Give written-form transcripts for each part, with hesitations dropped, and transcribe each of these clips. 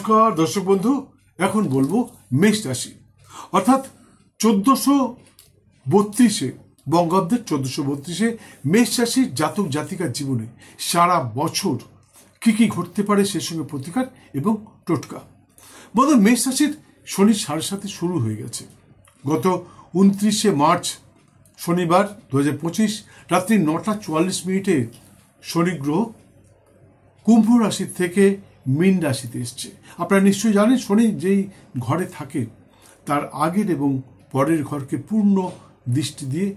নমস্কার দর্শক বন্ধু, এখন বলবো মেষ রাশি অর্থাৎ 1432 বঙ্গাব্দের 1432 মেষ রাশির জাতক জাতিকার জীবনে সারা বছর কি কি ঘটতে পারে সে সঙ্গে প্রতিকার এবং টোটকা। বন্ধু, মেষ রাশির শনির 7.5 শুরু হয়ে গেছে। গত 29 মার্চ শনিবার 2025 রাত্রি 9:44 শনি গ্রহ কুম্ভ রাশি থেকে মীন রাশিতে এসছে। আপনারা নিশ্চয়ই জানেন, শনি যেই ঘরে থাকে তার আগের এবং পরের ঘরকে পূর্ণ দৃষ্টি দিয়ে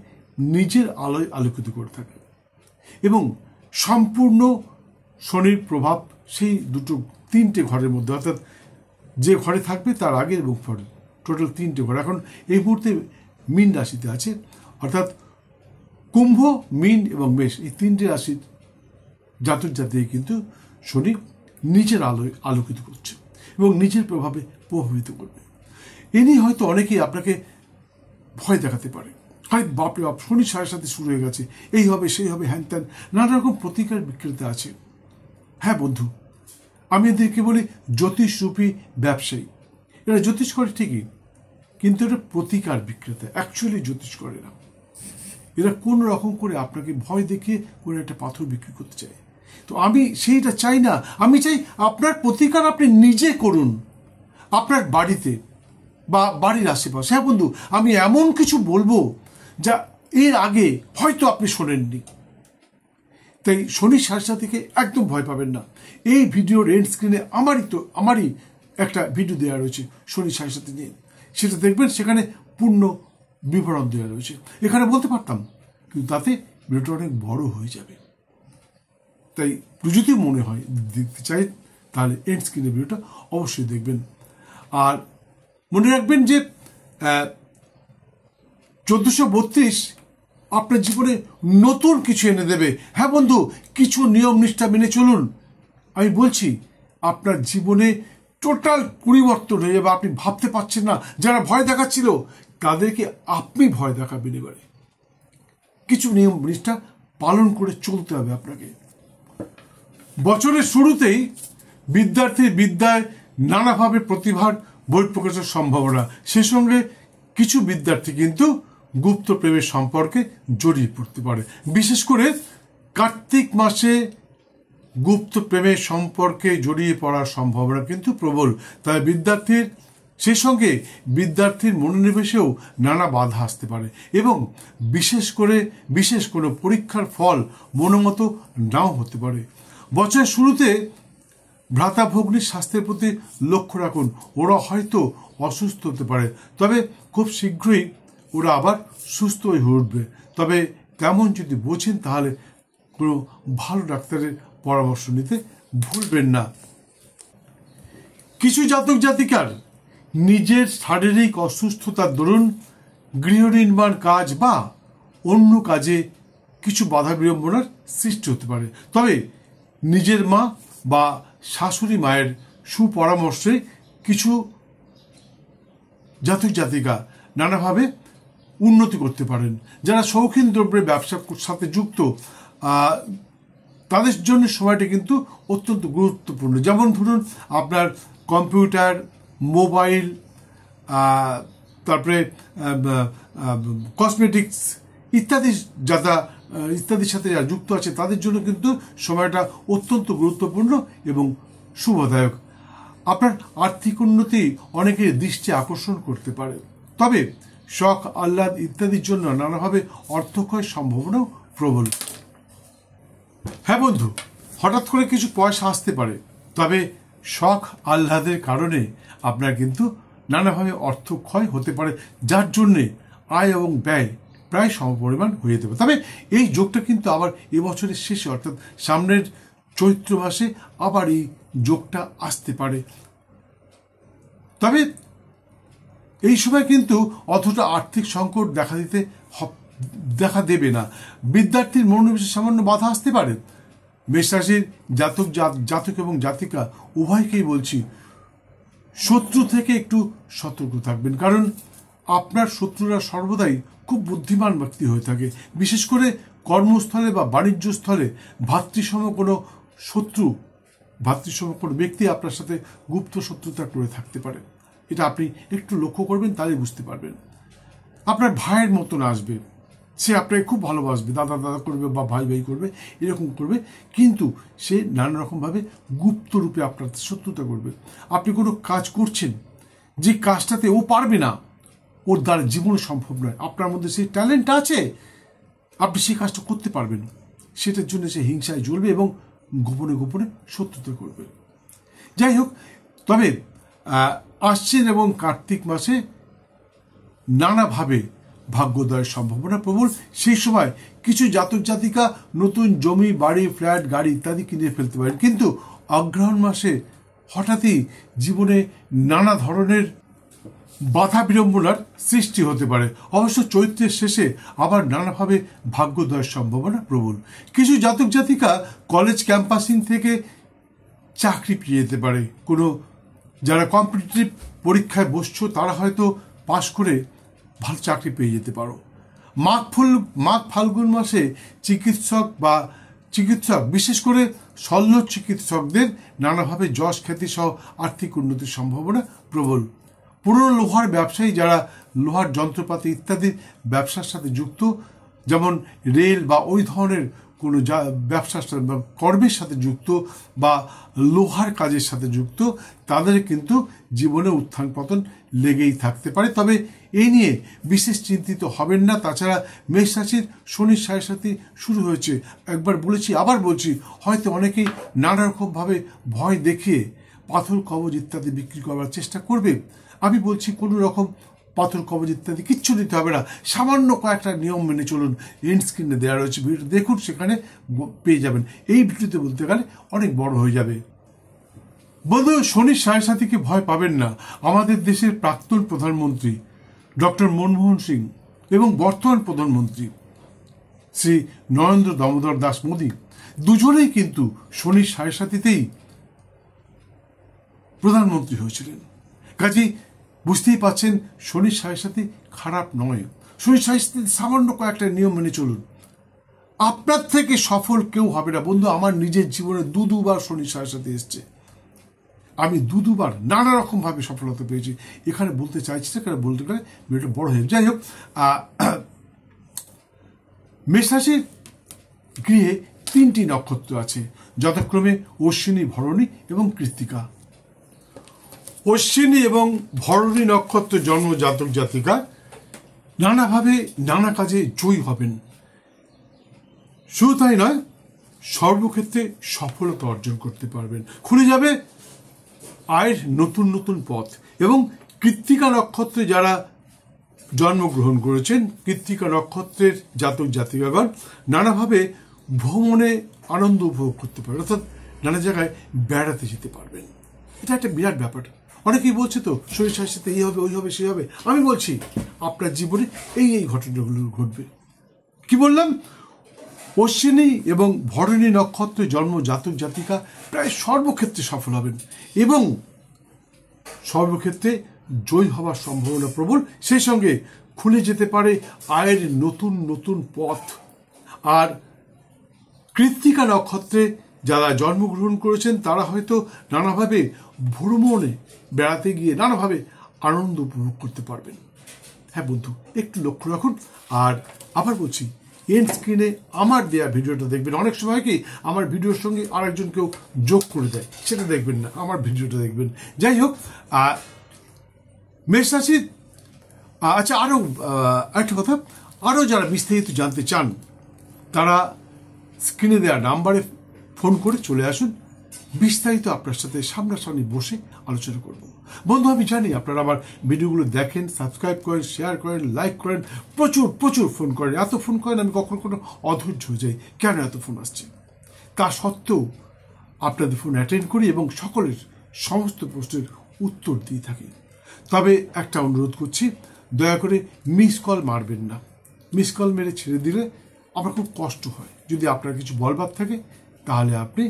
নিজের আলোয় আলোকিত করে থাকে এবং সম্পূর্ণ শনির প্রভাব সেই তিনটে ঘরের মধ্যে, অর্থাৎ যে ঘরে থাকবে তার আগের এবং পরের, টোটাল 3টে ঘর এখন এই মুহূর্তে মীন রাশিতে আছে। অর্থাৎ কুম্ভ, মীন এবং মেষ এই 3টে রাশির জাতক জাতিকে কিন্তু শনি নিজের আলোয় আলোকিত করছে এবং নিজের প্রভাবে প্রভাবিত করবে। এ নিয়ে হয়তো অনেকেই আপনাকে ভয় দেখাতে পারে, আরে বাপরে বাপ, শনি 7.5 শুরু হয়ে গেছে, এই হবে সেই হবে, হ্যান ত্যান নানা রকম প্রতিকার বিক্রেতা আছে। হ্যাঁ বন্ধু, আমি এদেরকে বলি জ্যোতিষরূপী ব্যবসায়ী। এরা জ্যোতিষ করে ঠিকই, কিন্তু এটা প্রতিকার বিক্রেতা, অ্যাকচুয়ালি জ্যোতিষ করে না। এরা কোন রকম করে আপনাকে ভয় দেখিয়ে করে একটা পাথর বিক্রি করতে চায়। তো আমি সেইটা চাই না। আমি চাই আপনার প্রতিকার আপনি নিজে করুন, আপনার বাড়িতে বা বাড়ির আশেপাশে। হ্যাঁ বন্ধু, আমি এমন কিছু বলবো যা এর আগে হয়তো আপনি শোনেননি। তাই শনি 7.5 থেকে একদম ভয় পাবেন না। এই ভিডিওর এন্ড স্ক্রিনে আমারই একটা ভিডিও দেওয়া রয়েছে শনি 7.5 নিয়ে, সেটা দেখবেন, সেখানে পূর্ণ বিবরণ দেওয়া রয়েছে। এখানে বলতে পারতাম, কিন্তু তাতে ভিডিওটা অনেক বড় হয়ে যাবে। তাই যদি মনে হয় দেখতে চাই, তাহলে এন্ড স্ক্রিনের ভিডিওটা অবশ্যই দেখবেন। আর মনে রাখবেন যে 1432 আপনার জীবনে নতুন কিছু এনে দেবে। হ্যাঁ বন্ধু, কিছু নিয়ম নিষ্ঠা মেনে চলুন, আমি বলছি আপনার জীবনে টোটাল পরিবর্তন হয়ে যাবে। আপনি ভাবতে পারছেন না, যারা ভয় দেখাচ্ছিল তাদেরকে আপনি ভয় দেখাবেন। এবারে কিছু নিয়ম নিষ্ঠা পালন করে চলতে হবে আপনাকে। বছরের শুরুতেই বিদ্যার্থীর বিদ্যায় নানাভাবে প্রতিভার বহিঃপ্রকাশের সম্ভাবনা। সে সঙ্গে কিছু বিদ্যার্থী কিন্তু গুপ্ত প্রেমের সম্পর্কে জড়িয়ে পড়তে পারে। বিশেষ করে কার্তিক মাসে গুপ্ত প্রেমের সম্পর্কে জড়িয়ে পড়ার সম্ভাবনা কিন্তু প্রবল। তাই সেই সঙ্গে বিদ্যার্থীর মনোনিবেশেও নানা বাধা আসতে পারে এবং বিশেষ কোনো পরীক্ষার ফল মনোমতো নাও হতে পারে। বছরের শুরুতে ভ্রাতা ভগ্নীর স্বাস্থ্যের প্রতি লক্ষ্য রাখুন। ওরা হয়তো অসুস্থ হতে পারে, তবে খুব শীঘ্রই ওরা আবার সুস্থ হয়ে উঠবে। তবে তেমন যদি বোঝেন, তাহলে কোনো ভালো ডাক্তারের পরামর্শ নিতে ভুলবেন না। কিছু জাতক জাতিকার নিজের শারীরিক অসুস্থতার দরুন গৃহ নির্মাণ কাজ বা অন্য কাজে কিছু বাধা বিড়ম্বনার সৃষ্টি হতে পারে। তবে নিজের মা বা শাশুড়ি মায়ের সুপরামর্শে কিছু জাতক জাতিকা নানাভাবে উন্নতি করতে পারেন। যারা শৌখিন দ্রব্যের ব্যবসার সাথে যুক্ত, তাদের জন্য সময়টা কিন্তু অত্যন্ত গুরুত্বপূর্ণ। যেমন ধরুন, আপনার কম্পিউটার, মোবাইল, তারপরে কসমেটিক্স ইত্যাদির সাথে যারা যুক্ত আছে, তাদের জন্য কিন্তু সময়টা অত্যন্ত গুরুত্বপূর্ণ এবং শুভদায়ক। আপনার আর্থিক উন্নতি অনেকের দৃষ্টি আকর্ষণ করতে পারে, তবে শখ আহ্লাদ ইত্যাদির জন্য নানাভাবে অর্থক্ষয়ের সম্ভাবনাও প্রবল। হ্যাঁ বন্ধু, হঠাৎ করে কিছু পয়সা আসতে পারে, তবে শখ আহ্লাদের কারণে আপনার কিন্তু নানাভাবে অর্থক্ষয় হতে পারে, যার জন্যে আয় এবং ব্যয় প্রায় সমপরিমাণ হয়ে যেতে পারে। তবে এই যোগটা কিন্তু আবার এবছরের শেষে, অর্থাৎ সামনের চৈত্র মাসে আবার এই যোগটা আসতে পারে। তবে এই সময় কিন্তু অতটা আর্থিক সংকট দেখা দেবে না। বিদ্যার্থীর মনোনিবেশে সামান্য বাধা আসতে পারে। মেষ রাশির জাতক এবং জাতিকা উভয়কেই বলছি, শত্রু থেকে একটু সতর্ক থাকবেন, কারণ আপনার শত্রুরা সর্বদাই খুব বুদ্ধিমান ব্যক্তি হয়ে থাকে। বিশেষ করে কর্মস্থলে বা বাণিজ্য স্থলে ভাতৃসম কোনো শত্রু ভাতৃসম কোনো ব্যক্তি আপনার সাথে গুপ্ত শত্রুতা করে থাকতে পারে। এটা আপনি একটু লক্ষ্য করবেন, তাহলে বুঝতে পারবেন। আপনার ভাইয়ের মতন আসবে, সে আপনাকে খুব ভালোবাসবে, দাদা দাদা করবে বা ভাই ভাই করবে, এরকম করবে, কিন্তু সে নানা রকমভাবে গুপ্ত রূপে আপনার শত্রুতা করবে। আপনি কোনো কাজ করছেন, যে কাজটাতে ও পারবে না, ওর দ্বারা জীবনে সম্ভব নয়, আপনার মধ্যে সেই ট্যালেন্ট আছে, আপনি সেই কাজটা করতে পারবেন, সেটার জন্য সে হিংসায় জ্বলবে এবং গোপনে গোপনে শত্রুতা করবে। যাই হোক, তবে আশ্বিন এবং কার্তিক মাসে নানাভাবে ভাগ্যোদয়ের সম্ভাবনা প্রবল। সেই সময় কিছু জাতক জাতিকা নতুন জমি, বাড়ি, ফ্ল্যাট, গাড়ি ইত্যাদি কিনে ফেলতে পারেন, কিন্তু অগ্রহায়ণ মাসে হঠাৎই জীবনে নানা ধরনের বাধা বিড়ম্বনার সৃষ্টি হতে পারে। অবশ্য চৈত্রের শেষে আবার নানাভাবে ভাগ্যোদয়ের সম্ভাবনা প্রবল। কিছু জাতক জাতিকা কলেজ ক্যাম্পাসিং থেকে চাকরি পেয়ে যেতে পারে। কোনো যারা কম্পিটিটিভ পরীক্ষায় বসছো, তারা হয়তো পাশ করে ভালো চাকরি পেয়ে যেতে পারো। মাঘ ফাল্গুন মাসে চিকিৎসক বিশেষ করে শল্য চিকিৎসকদের নানাভাবে যশ খ্যাতি সহ আর্থিক উন্নতির সম্ভাবনা প্রবল। পুরনো লোহার ব্যবসায়ী যারা লোহার যন্ত্রপাতি ইত্যাদি ব্যবসার সাথে যুক্ত, যেমন রেল বা ওই ধরনের কোনো ব্যবসার সাথে বা কর্মের সাথে যুক্ত বা লোহার কাজের সাথে যুক্ত, তাদের কিন্তু জীবনে উত্থান পতন লেগেই থাকতে পারে। তবে এই নিয়ে বিশেষ চিন্তিত হবেন না। তাছাড়া মেষ রাশির শনির সাড়ে শুরু হয়েছে, একবার বলেছি আবার বলছি, হয়তো অনেকেই নানা রকমভাবে ভয় দেখিয়ে পাথর কবজ ইত্যাদি বিক্রি করার চেষ্টা করবে। আমি বলছি কোনো রকম পাথর কবজ ইত্যাদি কিচ্ছু নিতে হবে না, সামান্য কয়েকটা নিয়ম মেনে চলুন। এন্ড স্ক্রিনে দেওয়া রয়েছে, ভিডিও দেখুন, সেখানে পেয়ে যাবেন। এই ভিডিওতে বলতে গেলে অনেক বড় হয়ে যাবে। বন্ধু, শনির সাড়ে ভয় পাবেন না। আমাদের দেশের প্রাক্তন প্রধানমন্ত্রী ডক্টর মনমোহন সিং এবং বর্তমান প্রধানমন্ত্রী শ্রী নরেন্দ্র দামোদর দাস মোদী দুজনেই কিন্তু শনির সাড়ে প্রধানমন্ত্রী হয়েছিলেন। কাজেই বুঝতেই পাচ্ছেন শনির সাড়ে খারাপ নয়। শনির সাড়ে সামান্য কয়েকটা নিয়ম মেনে চলুন, আপনার থেকে সফল কেউ হবে না। বন্ধু, আমার নিজের জীবনে দুবার শনির সাড়ে এসছে, আমি দুবার নানা রকম ভাবে সফলতা পেয়েছি। এখানে বলতে চাইছি না, কারণ বলতে গেলে ভিডিওটা বড় হয়ে। যাই হোক, মেষ রাশির গৃহে 3টি নক্ষত্র আছে, যথাক্রমে অশ্বিনী, ভরণী এবং কৃত্তিকা। অশ্বিনী এবং ভরণী নক্ষত্র জন্ম জাতক জাতিকা নানাভাবে নানা কাজে জয়ী হবেন। শুধু তাই নয়, সর্বক্ষেত্রে সফলতা অর্জন করতে পারবেন। খুলে যাবে আয়ের নতুন নতুন পথ। এবং কৃত্তিকা নক্ষত্রে যারা জন্মগ্রহণ করেছেন, কৃত্তিকা নক্ষত্রের জাতক জাতিকাগণ নানাভাবে ভ্রমণে আনন্দ উপভোগ করতে পারবেন, অর্থাৎ নানা জায়গায় বেড়াতে যেতে পারবেন। এটা একটা বিরাট ব্যাপার। অনেকেই বলছে তো শরীর স্বাস্থ্যতে এই হবে, ওই হবে, সেই হবে। আমি বলছি আপনার জীবনে এই ঘটনাগুলো ঘটবে। কি বললাম? অশ্বিনী এবং ভরণী নক্ষত্রে জন্ম জাতক জাতিকা প্রায় সর্বক্ষেত্রে সফল হবেন এবং সর্বক্ষেত্রে জয়ী হওয়ার সম্ভাবনা প্রবল। সেই সঙ্গে খুলে যেতে পারে আয়ের নতুন নতুন পথ। আর কৃত্তিকা নক্ষত্রে যারা জন্মগ্রহণ করেছেন, তারা হয়তো নানাভাবে ভ্রমণে বেড়াতে গিয়ে নানাভাবে আনন্দ উপভোগ করতে পারবেন। হ্যাঁ বন্ধু, একটু লক্ষ্য রাখুন। আর আবার বলছি, এন্ড স্ক্রিনে আমার দেয়া ভিডিওটা দেখবেন। অনেক সময় কি আমার ভিডিওর সঙ্গে আরেকজন কেউ যোগ করে দেয়, সেটা দেখবেন না, আমার ভিডিওটা দেখবেন। যাই হোক, মেষ রাশির আচ্ছা, আরও একটা কথা, আরও যারা বিস্তারিত জানতে চান, তারা স্ক্রিনে দেওয়া নাম্বারে ফোন করে চলে আসুন। বিস্তারিত আপনার সাথে সামনাসামনি বসে আলোচনা করব। বন্ধু, আমি জানি আপনারা আমার ভিডিওগুলো দেখেন, সাবস্ক্রাইব করেন, শেয়ার করেন, লাইক করেন, প্রচুর ফোন করেন। এত ফোন করেন আমি কখনো অধৈর্য হয়ে যাই, কেন এত ফোন আসছে। তা সত্ত্বেও আপনাদের ফোন অ্যাটেন্ড করি এবং সকলের সমস্ত প্রশ্নের উত্তর দিয়ে থাকি। তবে একটা অনুরোধ করছি, দয়া করে মিস কল মারবেন না। মিস কল মেরে ছেড়ে দিলে আমার খুব কষ্ট হয়। যদি আপনার কিছু বলবার থাকে, তাহলে আপনি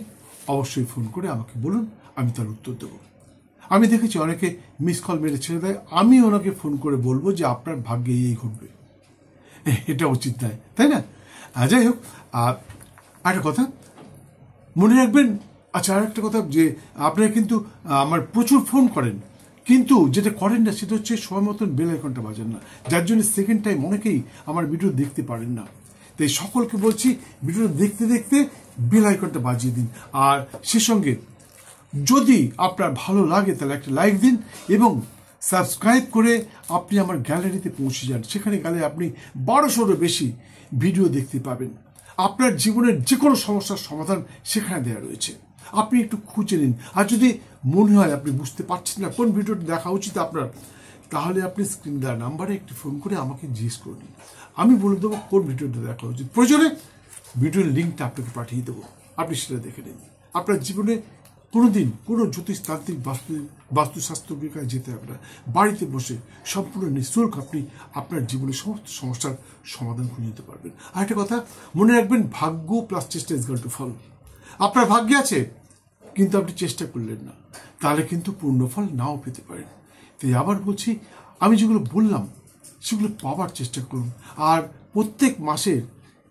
অবশ্যই ফোন করে আমাকে বলুন, আমি তার উত্তর দেব। আমি দেখেছি অনেকে মিস কল মেরে ছেড়ে দেয়, আমি ওনাকে ফোন করে বলবো যে আপনার ভাগ্যে এই ঘটবে। এটা উচিত নয়, তাই না? যাই হোক, একটা কথা মনে রাখবেন, আচ্ছা, আর একটা কথা, যে আপনারা কিন্তু আমার প্রচুর ফোন করেন, কিন্তু যেটা করেন না সেটা হচ্ছে সময় মতন বেল আইকনটা বাজান না, যার জন্য সেকেন্ড টাইম অনেকেই আমার ভিডিও দেখতে পারেন না। তাই সকলকে বলছি, ভিডিও দেখতে দেখতে বেল আইকনটা বাজিয়ে দিন। আর সে সঙ্গে যদি আপনার ভালো লাগে তাহলে একটা লাইক দিন এবং সাবস্ক্রাইব করে আপনি আমার গ্যালারিতে পৌঁছে যান। সেখানে গেলে আপনি 1200-এরও বেশি ভিডিও দেখতে পাবেন। আপনার জীবনের যে কোনো সমস্যার সমাধান সেখানে দেওয়া রয়েছে, আপনি একটু খুঁজে নিন। আর যদি মনে হয় আপনি বুঝতে পারছেন না কোন ভিডিওটা দেখা উচিত আপনার, তাহলে আপনি স্ক্রিন দেওয়া নাম্বারে একটি ফোন করে আমাকে জিজ্ঞেস করে নিন, আমি বলে দেবো কোন ভিডিওটা দেখা উচিত। প্রয়োজনে ভিডিওর লিঙ্কটা আপনাকে পাঠিয়ে দেবো, আপনি সেটা দেখে নিন। আপনার জীবনে কোনোদিন কোনো জ্যোতিষতান্ত্রিক বাস্তুশাস্ত্র বিজ্ঞানে যেতে হবে না, বাড়িতে বসে সম্পূর্ণ নিঃশুল্ক আপনি আপনার জীবনের সমস্ত সমস্যার সমাধান খুঁজে নিতে পারবেন। আর একটা কথা মনে রাখবেন, ভাগ্য প্লাস চেষ্টা ইজ ইকুয়াল টু ফল। আপনার ভাগ্যে আছে কিন্তু আপনি চেষ্টা করলেন না, তাহলে কিন্তু পূর্ণ ফল নাও পেতে পারেন। তাই আবার বলছি, আমি যেগুলো বললাম সেগুলো পাওয়ার চেষ্টা করুন। আর প্রত্যেক মাসের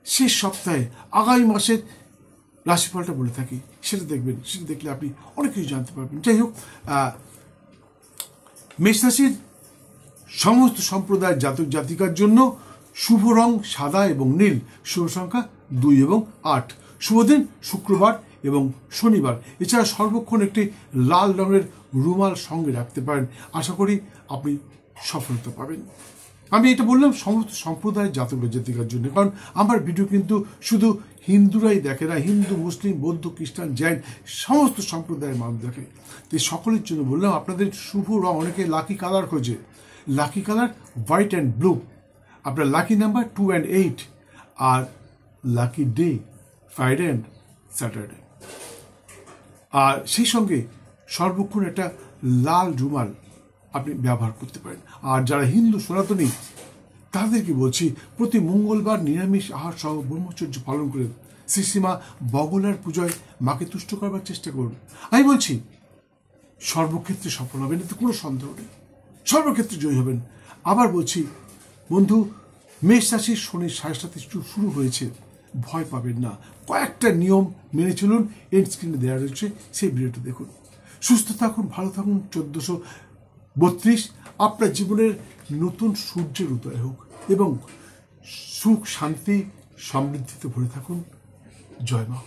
শেষ সপ্তাহে আগামী মাসের রাশিফলটা বলে থাকি, সেটা দেখবেন। সেটা দেখলে আপনি অনেক কিছু জানতে পারবেন। যাই হোক, মেষ রাশির সমস্ত সম্প্রদায়ের জাতক জাতিকার জন্য শুভ রং সাদা এবং নীল, শুভ সংখ্যা 2 এবং 8, শুভ দিন শুক্রবার এবং শনিবার। এছাড়া সর্বক্ষণ একটি লাল রঙের রুমাল সঙ্গে রাখতে পারেন, আশা করি আপনি সফলতা পাবেন। আমি এটা বললাম সমস্ত সম্প্রদায়ের জাতক জাতিকার জন্য, কারণ আমার ভিডিও কিন্তু শুধু হিন্দুরাই দেখে না, হিন্দু, মুসলিম, বৌদ্ধ, খ্রিস্টান, জৈন সমস্ত সম্প্রদায়ের মানুষ দেখে। তো সকলের জন্য বললাম, আপনাদের শুভ রং, অনেকে লাকি কালার খোঁজে, lucky colour white and blue. আপনার লাকি নাম্বার 2 and 8, আর lucky day Friday and Saturday. আর সেই সঙ্গে সর্বক্ষণ একটা লাল রুমাল আপনি ব্যবহার করতে পারেন। আর যারা হিন্দু সনাতনী তাদেরকে বলছি, প্রতি মঙ্গলবার নিরামিষ আহার সহ ব্রহ্মচর্য পালন করে শ্রীশ্রীমা বগলার পূজায় মাকে তুষ্ট করবার চেষ্টা করুন। আমি বলছি সর্বক্ষেত্রে সফল হবেন, এতে কোনো সন্দেহ নেই, সর্বক্ষেত্রে জয়ী হবেন। আবার বলছি বন্ধু, মেষ রাশির শনির 7.5 শুরু হয়েছে, ভয় পাবেন না, কয়েকটা নিয়ম মেনে চলুন। এন্ড স্ক্রিনে দেওয়া রয়েছে, সেই ভিডিওটা দেখুন। সুস্থ থাকুন, ভালো থাকুন। 1432 আপনার জীবনের নতুন সূর্যের উদয় হোক এবং সুখ শান্তি সমৃদ্ধিতে ভরে থাকুন। জয় মা।